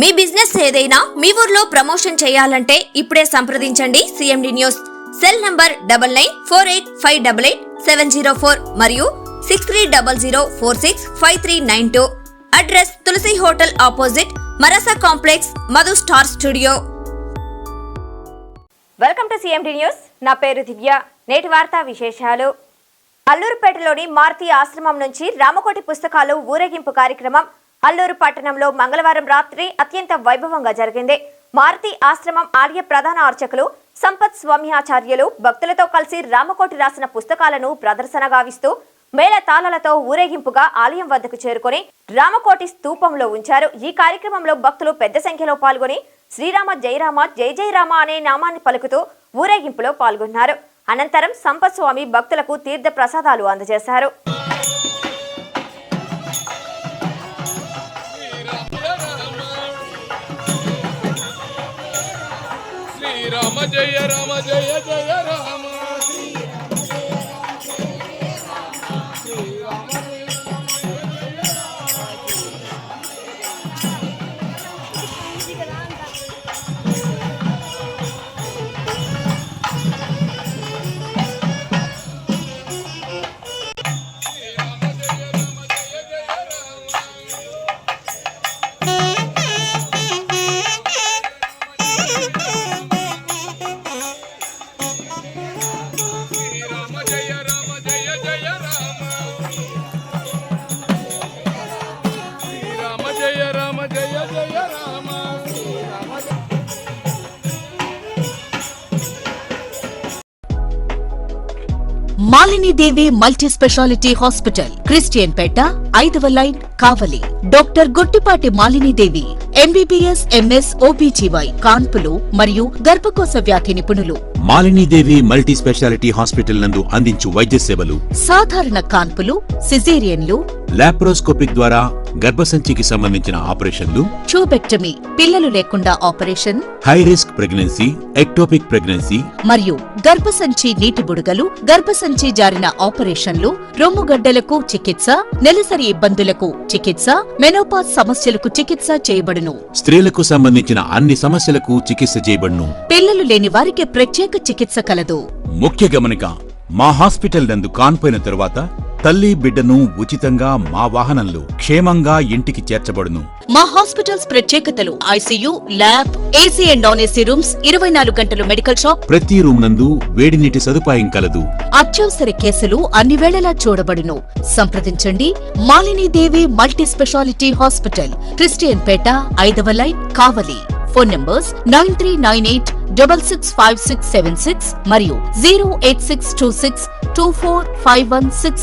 మీ business ఏదైనా మీ ఊర్లో promotion చేయాలంటే ఇప్పుడే సంప్రదించండి సిఎండి న్యూస్. సెల్ నంబర్ 9948588704 మరియు 6300465392. Address Tulasi hotel opposite Marasa complex, Madhu star studio. Welcome to CMD news. నా పేరు దివ్య. నేటి వార్తా విశేషాలు. అల్లూరుపేటలోని మారుతి ఆశ్రమం నుంచి రామకోటి పుస్తకాలు ఊరేగింపు కార్యక్రమం అల్లూరు పట్టణంలో మంగళవారం రాత్రి అత్యంత వైభవంగా జరిగింది. మారుతి ఆశ్రమం ఆలయ ప్రధాన అర్చకులు సంపత్ స్వామ్యాచార్యులు భక్తులతో కలిసి రామకోటి రాసిన పుస్తకాలను ప్రదర్శన గావిస్తూ మేళ తాళాలతో ఊరేగింపుగా ఆలయం వద్దకు చేరుకుని రామకోటి స్తూపంలో ఉంచారు. ఈ కార్యక్రమంలో భక్తులు పెద్ద సంఖ్యలో పాల్గొని శ్రీరామ జయరామ జయ జయరామ అనే నామాన్ని పలుకుతూ ఊరేగింపులో పాల్గొన్నారు. అనంతరం సంపత్ స్వామి భక్తులకు తీర్థ ప్రసాదాలు అందజేశారు. రామ జయ రామ జయ జయ రామ మాలిని దేవి మల్టీ స్పెషాలిటీ హాస్పిటల్, క్రిస్టియన్ పేట, 5వ లైన్, కావలి. డాక్టర్ గుట్టిపాటి మాలిని దేవి ఎంబీబీఎస్, ఎంఎస్, ఓబీజీవై, కాన్పులు మరియు గర్భకోశ వ్యాధి నిపుణులు. మాలినీదేవి మల్టీ స్పెషాలిటీ హాస్పిటల్ నందు అందించు వైద్య సేవలు: సాధారణ కాన్పులు, సిజేరియన్లు, లాప్రోస్కోపిక్ ద్వారా గర్భసంచికి సంబంధించిన ఆపరేషన్లు, ట్యూబెక్టమీ, పిల్లలు లేకుండా operation, high risk pregnancy, ectopic pregnancy మరియు గర్భసంచి నీటి బుడగలు, గర్భసంచి జారిన ఆపరేషన్లు, రొమ్ముగడ్డలకు చికిత్స, నెలసరి ఇబ్బందులకు చికిత్స, మెనోపాజ్ సమస్యలకు చికిత్స చేయబడును. స్త్రీలకు సంబంధించిన అన్ని సమస్యలకు చికిత్స చేయబడును. పిల్లలు లేని వారికి ప్రత్యేక చికిత్స కలదు. ముఖ్య గమనిక: మా హాస్పిటల్ నందు కాన్పోయిన తరువాత తల్లి బిడ్డను ఉచితంగా మా వాహనంలో క్షేమంగా ఇంటికి చేర్చబడును. మా హాస్పిటల్స్ ప్రత్యేకతలు: ICU, lab, AC and non AC rooms, 24 గంటలు మెడికల్ షాప్, ప్రతి రూమ్ నందు వేడి నీటి సదుపాయం కలదు. అత్యవసర కేసులు అన్ని వేళలా చూడబడును. సంప్రదించండి మాలిని దేవి మల్టీ స్పెషాలిటీ హాస్పిటల్, క్రిస్టియన్ పేట, 5వ లైన్, కావలి. ఫోన్ నంబర్స్ 9398665676 మరియు 08626245166.